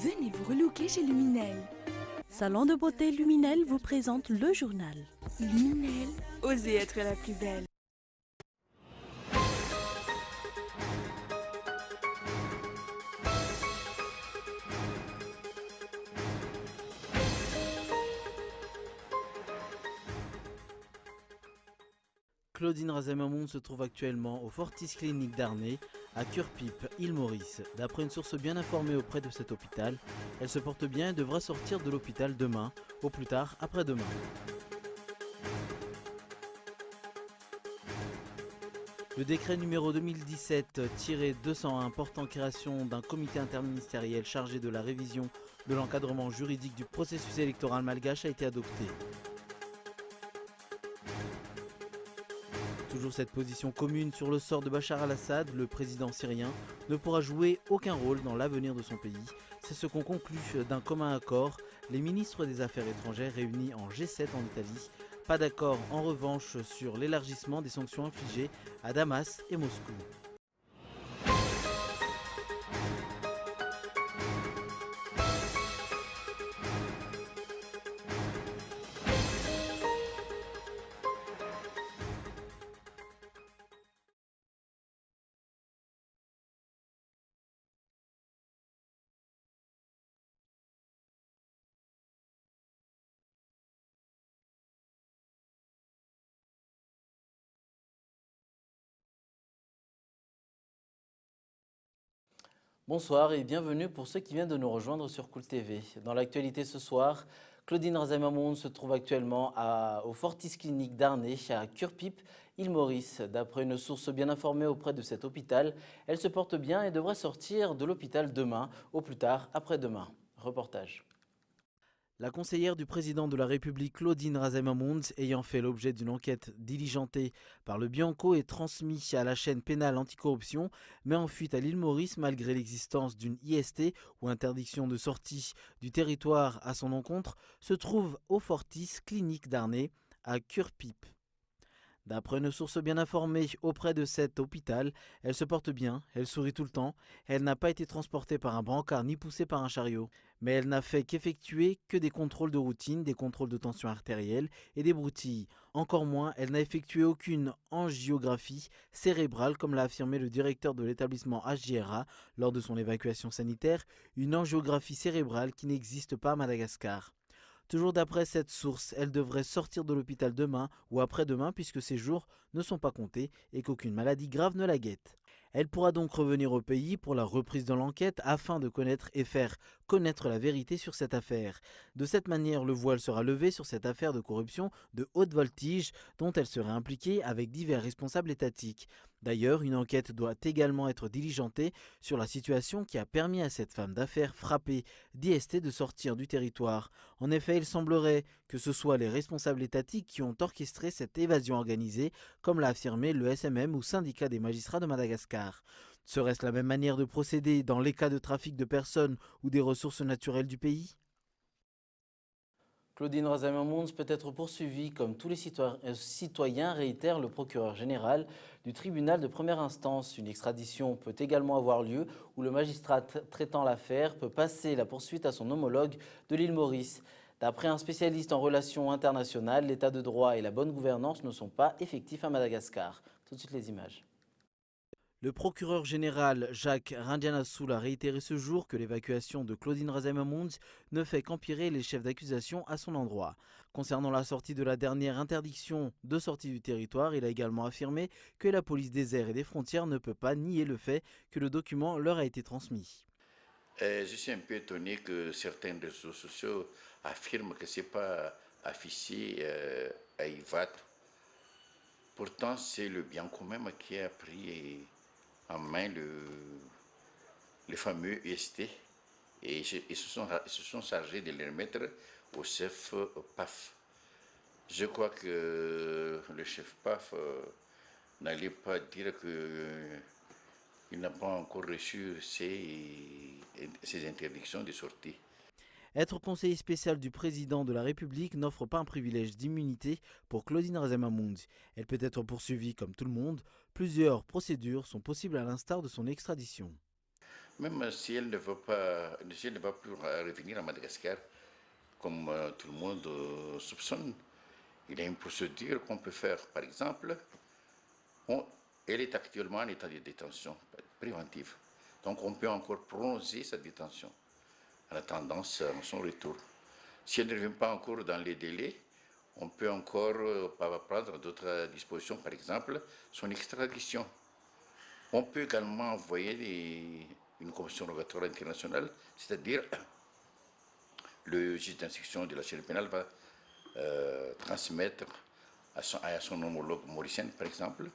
Venez vous relooker chez Luminel. Salon de beauté Luminel vous présente le journal. Luminel, osez être la plus belle. Claudine Razamamoun se trouve actuellement au Fortis Clinique d'Arnay, à Curepipe, Île-Maurice. D'après une source bien informée auprès de cet hôpital, elle se porte bien et devra sortir de l'hôpital demain, au plus tard après-demain. Le décret numéro 2017-201 portant création d'un comité interministériel chargé de la révision de l'encadrement juridique du processus électoral malgache a été adopté. Toujours cette position commune sur le sort de Bachar al-Assad, le président syrien ne pourra jouer aucun rôle dans l'avenir de son pays. C'est ce qu'ont conclu d'un commun accord les ministres des Affaires étrangères réunis en G7 en Italie. Pas d'accord en revanche sur l'élargissement des sanctions infligées à Damas et Moscou. Bonsoir et bienvenue pour ceux qui viennent de nous rejoindre sur Cool TV. Dans l'actualité ce soir, Claudine Razamamoun se trouve actuellement au Fortis Clinique d'Arnay, à Curepipe, Île-Maurice. D'après une source bien informée auprès de cet hôpital, elle se porte bien et devrait sortir de l'hôpital demain, au plus tard après-demain. Reportage. La conseillère du président de la République, Claudine Razamamoun, ayant fait l'objet d'une enquête diligentée par le Bianco et transmise à la chaîne pénale anticorruption, met en fuite à l'île Maurice malgré l'existence d'une IST ou interdiction de sortie du territoire à son encontre, se trouve au Fortis Clinique d'Arnay à Curepipe. D'après une source bien informée auprès de cet hôpital, elle se porte bien, elle sourit tout le temps, elle n'a pas été transportée par un brancard ni poussée par un chariot, mais elle n'a fait qu'effectuer que des contrôles de routine, des contrôles de tension artérielle et des broutilles. Encore moins, elle n'a effectué aucune angiographie cérébrale comme l'a affirmé le directeur de l'établissement HJRA lors de son évacuation sanitaire, une angiographie cérébrale qui n'existe pas à Madagascar. Toujours d'après cette source, elle devrait sortir de l'hôpital demain ou après-demain puisque ses jours ne sont pas comptés et qu'aucune maladie grave ne la guette. Elle pourra donc revenir au pays pour la reprise de l'enquête afin de connaître et faire connaître la vérité sur cette affaire. De cette manière, le voile sera levé sur cette affaire de corruption de haute voltige dont elle serait impliquée avec divers responsables étatiques. D'ailleurs, une enquête doit également être diligentée sur la situation qui a permis à cette femme d'affaires frappée d'IST de sortir du territoire. En effet, il semblerait que ce soit les responsables étatiques qui ont orchestré cette évasion organisée, comme l'a affirmé le SMM ou syndicat des magistrats de Madagascar. Serait-ce la même manière de procéder dans les cas de trafic de personnes ou des ressources naturelles du pays ? Claudine Razamamoun peut être poursuivie comme tous les citoyens, réitère le procureur général du tribunal de première instance. Une extradition peut également avoir lieu où le magistrat traitant l'affaire peut passer la poursuite à son homologue de l'île Maurice. D'après un spécialiste en relations internationales, l'état de droit et la bonne gouvernance ne sont pas effectifs à Madagascar. Tout de suite les images. Le procureur général Jacques Randjanassoul a réitéré ce jour que l'évacuation de Claudine Razamamoun ne fait qu'empirer les chefs d'accusation à son endroit. Concernant la sortie de la dernière interdiction de sortie du territoire, il a également affirmé que la police des airs et des frontières ne peut pas nier le fait que le document leur a été transmis. Je suis un peu étonné que certains réseaux sociaux affirment que ce n'est pas affiché à IVAT. Pourtant, c'est le Bianco même qui a pris en main le fameux IST et ils se sont chargés de le remettre au chef PAF. Je crois que le chef PAF n'allait pas dire qu'il n'a pas encore reçu ces interdictions de sortie. Être conseiller spécial du président de la République n'offre pas un privilège d'immunité pour Claudine Razamamoun. Elle peut être poursuivie comme tout le monde. Plusieurs procédures sont possibles à l'instar de son extradition. Même si elle ne veut pas, si elle ne va plus revenir à Madagascar, comme tout le monde soupçonne, il y a une procédure qu'on peut faire. Par exemple, elle est actuellement en état de détention préventive. Donc on peut encore prolonger sa détention en attendant son retour. Si elle ne revient pas encore dans les délais, on peut encore prendre d'autres dispositions, par exemple son extradition. On peut également envoyer une commission rogatoire internationale, c'est-à-dire le juge d'instruction de la chaîne pénale va transmettre à son homologue mauricien, par exemple,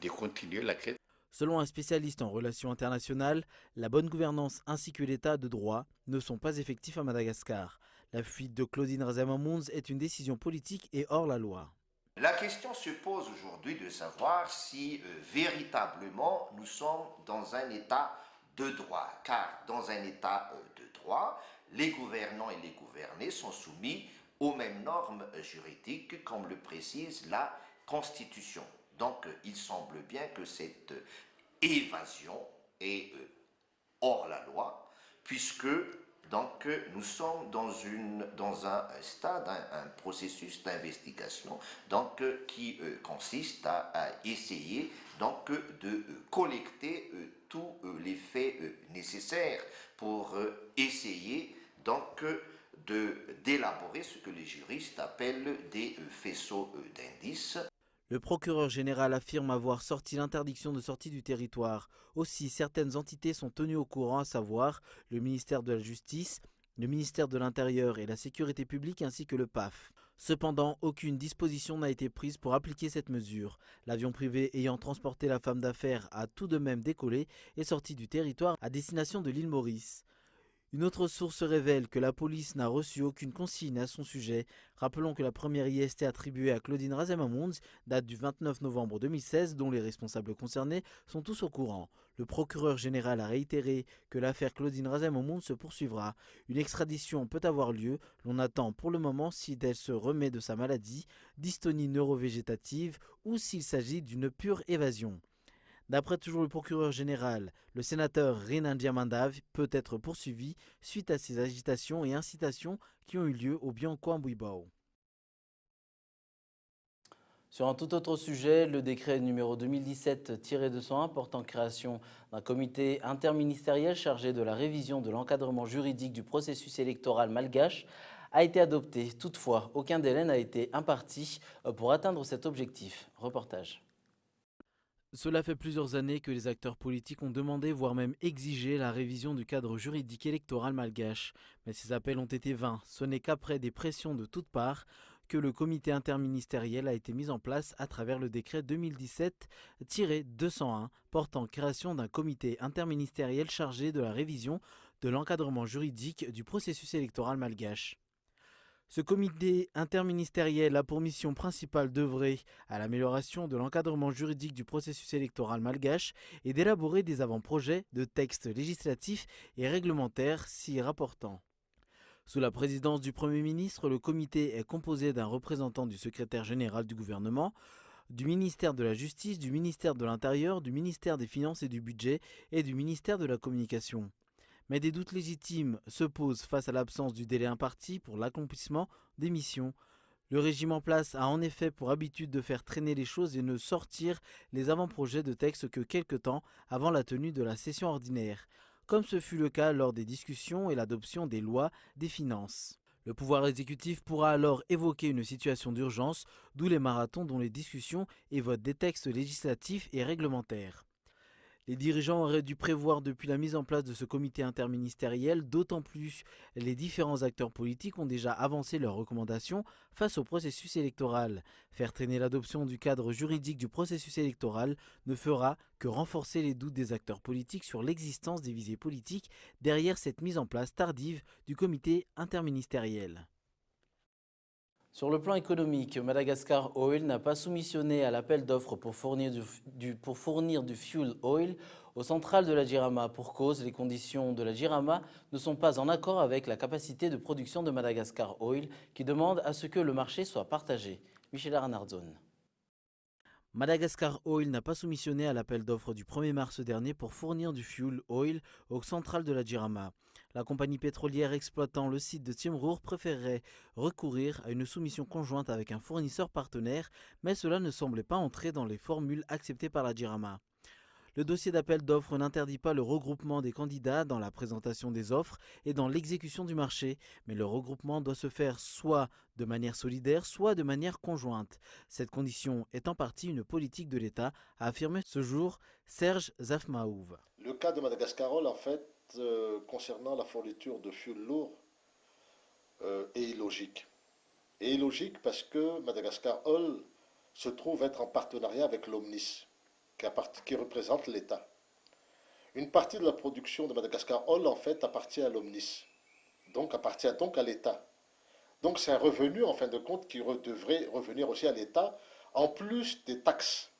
de continuer l'enquête. Selon un spécialiste en relations internationales, la bonne gouvernance ainsi que l'état de droit ne sont pas effectifs à Madagascar. La fuite de Claudine Razamamounz est une décision politique et hors la loi. La question se pose aujourd'hui de savoir si véritablement nous sommes dans un état de droit. Car dans un état de droit, les gouvernants et les gouvernés sont soumis aux mêmes normes juridiques comme le précise la Constitution. Donc il semble bien que cette évasion est hors la loi, puisque donc nous sommes dans un stade, un processus d'investigation qui consiste à essayer de collecter tous les faits nécessaires pour essayer d'élaborer ce que les juristes appellent des faisceaux d'indices. Le procureur général affirme avoir sorti l'interdiction de sortie du territoire. Aussi, certaines entités sont tenues au courant, à savoir le ministère de la Justice, le ministère de l'Intérieur et la Sécurité publique ainsi que le PAF. Cependant, aucune disposition n'a été prise pour appliquer cette mesure. L'avion privé ayant transporté la femme d'affaires a tout de même décollé et sorti du territoire à destination de l'île Maurice. Une autre source révèle que la police n'a reçu aucune consigne à son sujet. Rappelons que la première IST attribuée à Claudine Razamamounz date du 29 novembre 2016, dont les responsables concernés sont tous au courant. Le procureur général a réitéré que l'affaire Claudine Razamamounz se poursuivra. Une extradition peut avoir lieu. L'on attend pour le moment si elle se remet de sa maladie, dystonie neurovégétative ou s'il s'agit d'une pure évasion. D'après toujours le procureur général, le sénateur Renan Diamandav peut être poursuivi suite à ces agitations et incitations qui ont eu lieu au Biancoan-Buibao. Sur un tout autre sujet, le décret numéro 2017-201 portant création d'un comité interministériel chargé de la révision de l'encadrement juridique du processus électoral malgache a été adopté. Toutefois, aucun délai n'a été imparti pour atteindre cet objectif. Reportage. Cela fait plusieurs années que les acteurs politiques ont demandé, voire même exigé, la révision du cadre juridique électoral malgache. Mais ces appels ont été vains. Ce n'est qu'après des pressions de toutes parts que le comité interministériel a été mis en place à travers le décret 2017-201 portant création d'un comité interministériel chargé de la révision de l'encadrement juridique du processus électoral malgache. Ce comité interministériel a pour mission principale d'œuvrer à l'amélioration de l'encadrement juridique du processus électoral malgache et d'élaborer des avant-projets de textes législatifs et réglementaires s'y rapportant. Sous la présidence du Premier ministre, le comité est composé d'un représentant du secrétaire général du gouvernement, du ministère de la Justice, du ministère de l'Intérieur, du ministère des Finances et du Budget et du ministère de la Communication. Mais des doutes légitimes se posent face à l'absence du délai imparti pour l'accomplissement des missions. Le régime en place a en effet pour habitude de faire traîner les choses et ne sortir les avant-projets de texte que quelque temps avant la tenue de la session ordinaire, comme ce fut le cas lors des discussions et l'adoption des lois des finances. Le pouvoir exécutif pourra alors évoquer une situation d'urgence, d'où les marathons dont les discussions et votent des textes législatifs et réglementaires. Les dirigeants auraient dû prévoir depuis la mise en place de ce comité interministériel, d'autant plus les différents acteurs politiques ont déjà avancé leurs recommandations face au processus électoral. Faire traîner l'adoption du cadre juridique du processus électoral ne fera que renforcer les doutes des acteurs politiques sur l'existence des visées politiques derrière cette mise en place tardive du comité interministériel. Sur le plan économique, Madagascar Oil n'a pas soumissionné à l'appel d'offres pour fournir du fuel oil aux centrales de la Jirama. Pour cause, les conditions de la Jirama ne sont pas en accord avec la capacité de production de Madagascar Oil qui demande à ce que le marché soit partagé. Michel Arnardzone. Madagascar Oil n'a pas soumissionné à l'appel d'offres du 1er mars dernier pour fournir du fuel oil aux centrales de la Jirama. La compagnie pétrolière exploitant le site de Tiemrour préférerait recourir à une soumission conjointe avec un fournisseur partenaire, mais cela ne semblait pas entrer dans les formules acceptées par la Jirama. Le dossier d'appel d'offres n'interdit pas le regroupement des candidats dans la présentation des offres et dans l'exécution du marché, mais le regroupement doit se faire soit de manière solidaire, soit de manière conjointe. Cette condition est en partie une politique de l'État, a affirmé ce jour Serge Zafmaouv. Le cas de Madagascar Oil, en fait, concernant la fourniture de fuel lourd, est illogique. Et illogique parce que Madagascar Oil se trouve être en partenariat avec l'Omnis, qui représente l'État. Une partie de la production de Madagascar Oil, en fait, appartient à l'Omnis, donc appartient donc à l'État. Donc c'est un revenu, en fin de compte, qui devrait revenir aussi à l'État, en plus des taxes.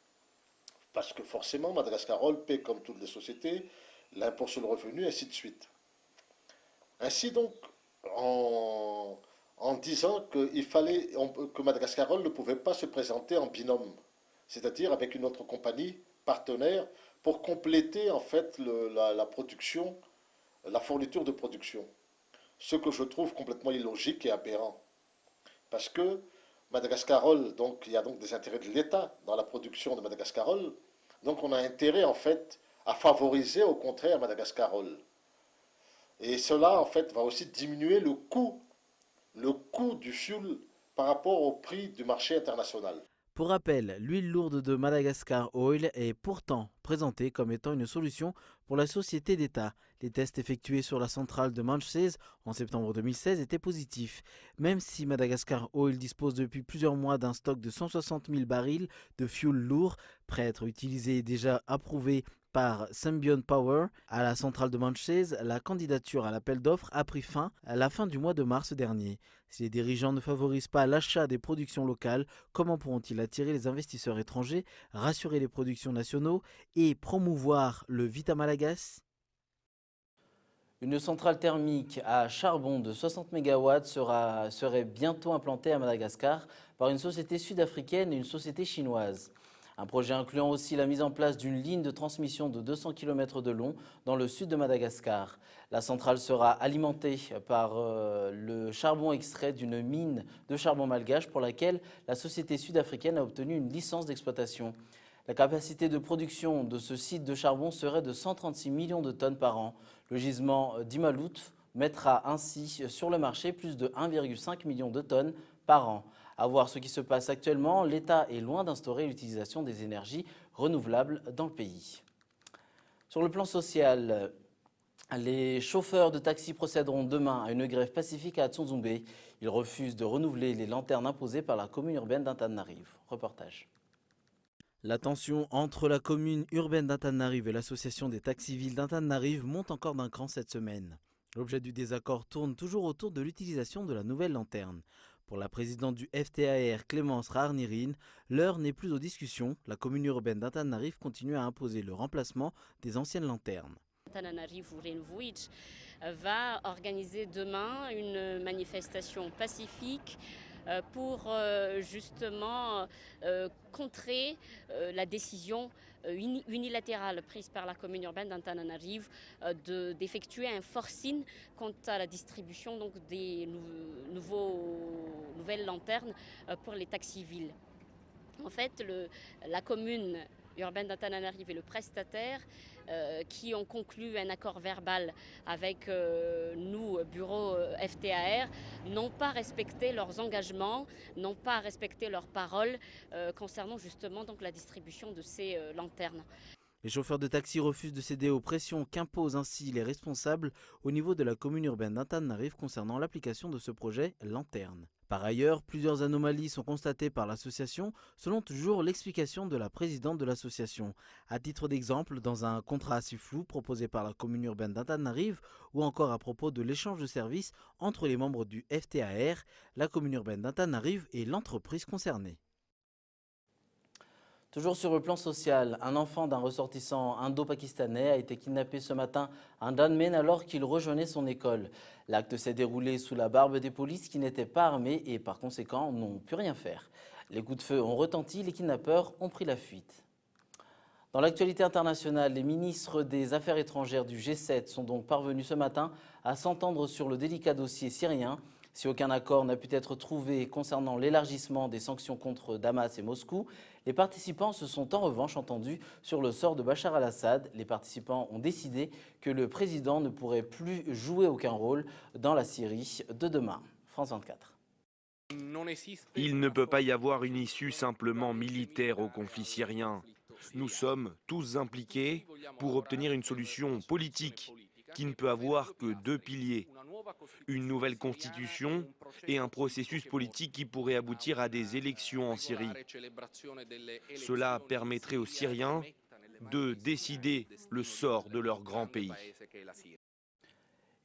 Parce que forcément, Madagascar Oil paie, comme toutes les sociétés, l'impôt sur le revenu, ainsi de suite. Ainsi donc, en disant que Madagascar Oil ne pouvait pas se présenter en binôme, c'est-à-dire avec une autre compagnie partenaire pour compléter en fait la production, la fourniture de production. Ce que je trouve complètement illogique et aberrant. Parce que Madagascar Oil, donc, il y a donc des intérêts de l'État dans la production de Madagascar Oil. Donc on a intérêt en fait à favoriser au contraire Madagascar Oil. Et cela en fait va aussi diminuer le coût du fuel par rapport au prix du marché international. Pour rappel, l'huile lourde de Madagascar Oil est pourtant présentée comme étant une solution pour la société d'État. Les tests effectués sur la centrale de Manchese en septembre 2016 étaient positifs. Même si Madagascar Oil dispose depuis plusieurs mois d'un stock de 160 000 barils de fuel lourd, prêt à être utilisé et déjà approuvé par Symbion Power à la centrale de Manchese, la candidature à l'appel d'offres a pris fin à la fin du mois de mars dernier. Si les dirigeants ne favorisent pas l'achat des productions locales, comment pourront-ils attirer les investisseurs étrangers, rassurer les productions nationaux et promouvoir le Vita Malagas ? Une centrale thermique à charbon de 60 MW serait bientôt implantée à Madagascar par une société sud-africaine et une société chinoise. Un projet incluant aussi la mise en place d'une ligne de transmission de 200 km de long dans le sud de Madagascar. La centrale sera alimentée par le charbon extrait d'une mine de charbon malgache pour laquelle la société sud-africaine a obtenu une licence d'exploitation. La capacité de production de ce site de charbon serait de 136 millions de tonnes par an. Le gisement d'Imalut mettra ainsi sur le marché plus de 1,5 million de tonnes par an. À voir ce qui se passe actuellement, l'État est loin d'instaurer l'utilisation des énergies renouvelables dans le pays. Sur le plan social, les chauffeurs de taxi procéderont demain à une grève pacifique à Tsonzumbe. Ils refusent de renouveler les lanternes imposées par la commune urbaine d'Antananarive. Reportage. La tension entre la commune urbaine d'Antananarive et l'association des taxis-villes d'Antananarive monte encore d'un cran cette semaine. L'objet du désaccord tourne toujours autour de l'utilisation de la nouvelle lanterne. Pour la présidente du FTAR, Clémence Raarnirine, l'heure n'est plus aux discussions. La commune urbaine d'Antananarive continue à imposer le remplacement des anciennes lanternes. Antananarive Renvoic va organiser demain une manifestation pacifique pour justement contrer la décision unilatérale prise par la commune urbaine d'Antananarive d'effectuer un forcing quant à la distribution donc, des nouvelles lanternes pour les taxis-villes. En fait, la commune urbaine d'Antananarive et le prestataire qui ont conclu un accord verbal avec nous, bureau FTAR, n'ont pas respecté leurs engagements, n'ont pas respecté leurs paroles concernant justement donc, la distribution de ces lanternes. Les chauffeurs de taxi refusent de céder aux pressions qu'imposent ainsi les responsables au niveau de la commune urbaine d'Antananarive concernant l'application de ce projet lanterne. Par ailleurs, plusieurs anomalies sont constatées par l'association, selon toujours l'explication de la présidente de l'association. À titre d'exemple, dans un contrat assez flou proposé par la commune urbaine d'Antananarive ou encore à propos de l'échange de services entre les membres du FTAR, la commune urbaine d'Antananarive et l'entreprise concernée. Toujours sur le plan social, un enfant d'un ressortissant indo-pakistanais a été kidnappé ce matin à Danmen alors qu'il rejoignait son école. L'acte s'est déroulé sous la barbe des polices qui n'étaient pas armés et par conséquent n'ont pu rien faire. Les coups de feu ont retenti, les kidnappeurs ont pris la fuite. Dans l'actualité internationale, les ministres des Affaires étrangères du G7 sont donc parvenus ce matin à s'entendre sur le délicat dossier syrien. Si aucun accord n'a pu être trouvé concernant l'élargissement des sanctions contre Damas et Moscou, les participants se sont en revanche entendus sur le sort de Bachar al-Assad. Les participants ont décidé que le président ne pourrait plus jouer aucun rôle dans la Syrie de demain. France 24. Il ne peut pas y avoir une issue simplement militaire au conflit syrien. Nous sommes tous impliqués pour obtenir une solution politique qui ne peut avoir que deux piliers. Une nouvelle constitution et un processus politique qui pourrait aboutir à des élections en Syrie. Cela permettrait aux Syriens de décider le sort de leur grand pays.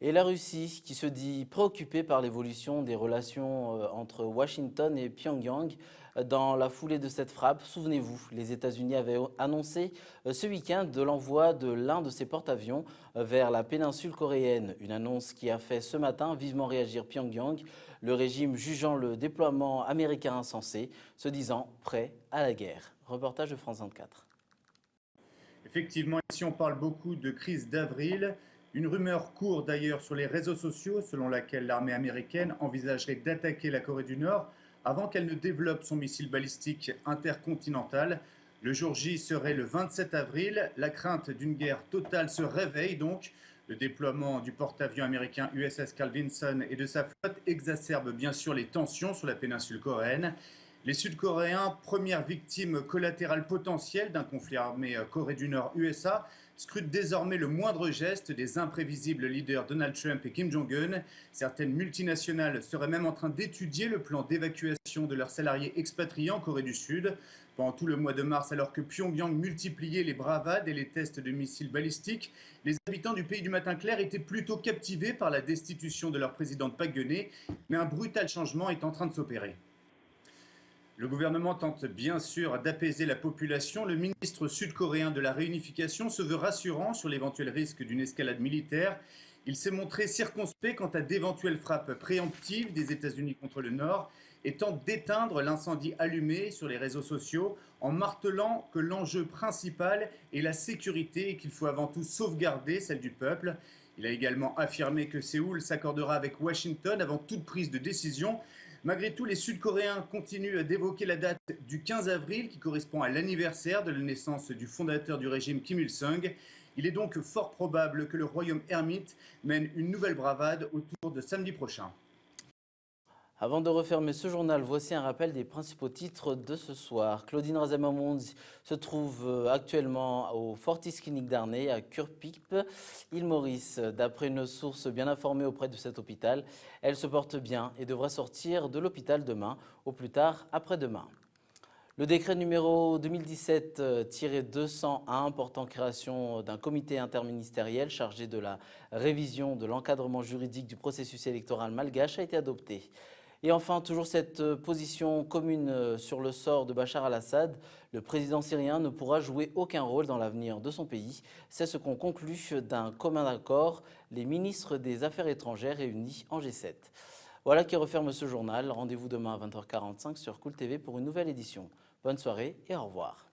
Et la Russie, qui se dit préoccupée par l'évolution des relations entre Washington et Pyongyang. Dans la foulée de cette frappe, souvenez-vous, les États-Unis avaient annoncé ce week-end de l'envoi de l'un de ses porte-avions vers la péninsule coréenne. Une annonce qui a fait ce matin vivement réagir Pyongyang, le régime jugeant le déploiement américain insensé, se disant prêt à la guerre. Reportage de France 24. Effectivement, ici on parle beaucoup de crise d'avril. Une rumeur court d'ailleurs sur les réseaux sociaux selon laquelle l'armée américaine envisagerait d'attaquer la Corée du Nord avant qu'elle ne développe son missile balistique intercontinental. Le jour J serait le 27 avril. La crainte d'une guerre totale se réveille donc. Le déploiement du porte-avions américain USS Carl Vinson et de sa flotte exacerbe bien sûr les tensions sur la péninsule coréenne. Les Sud-Coréens, première victime collatérale potentielle d'un conflit armé Corée du Nord-USA, scrutent désormais le moindre geste des imprévisibles leaders Donald Trump et Kim Jong-un. Certaines multinationales seraient même en train d'étudier le plan d'évacuation de leurs salariés expatriés en Corée du Sud. Pendant tout le mois de mars, alors que Pyongyang multipliait les bravades et les tests de missiles balistiques, les habitants du pays du matin clair étaient plutôt captivés par la destitution de leur présidente Park Geun-hye, mais un brutal changement est en train de s'opérer. Le gouvernement tente bien sûr d'apaiser la population. Le ministre sud-coréen de la réunification se veut rassurant sur l'éventuel risque d'une escalade militaire. Il s'est montré circonspect quant à d'éventuelles frappes préemptives des États-Unis contre le Nord et tente d'éteindre l'incendie allumé sur les réseaux sociaux en martelant que l'enjeu principal est la sécurité et qu'il faut avant tout sauvegarder celle du peuple. Il a également affirmé que Séoul s'accordera avec Washington avant toute prise de décision. Malgré tout, les Sud-Coréens continuent d'évoquer la date du 15 avril qui correspond à l'anniversaire de la naissance du fondateur du régime Kim Il-sung. Il est donc fort probable que le royaume ermite mène une nouvelle bravade autour de samedi prochain. Avant de refermer ce journal, voici un rappel des principaux titres de ce soir. Claudine Razamamoun se trouve actuellement au Fortis Clinique d'Arnay à Curpip, île Maurice. D'après une source bien informée auprès de cet hôpital, elle se porte bien et devrait sortir de l'hôpital demain, au plus tard après-demain. Le décret numéro 2017-201 portant création d'un comité interministériel chargé de la révision de l'encadrement juridique du processus électoral malgache a été adopté. Et enfin, toujours cette position commune sur le sort de Bachar al-Assad, le président syrien ne pourra jouer aucun rôle dans l'avenir de son pays. C'est ce qu'ont conclu d'un commun accord les ministres des Affaires étrangères réunis en G7. Voilà qui referme ce journal. Rendez-vous demain à 20h45 sur Cool TV pour une nouvelle édition. Bonne soirée et au revoir.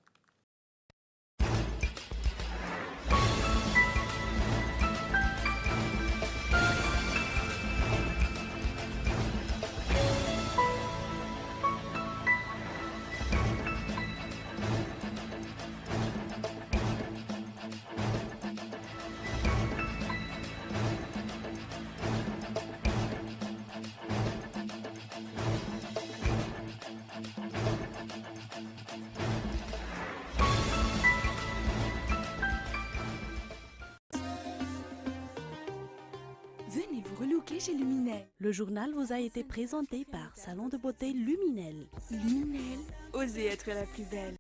Venez vous relooker chez Luminel. Le journal vous a été présenté par Salon de beauté Luminel. Luminel, osez être la plus belle.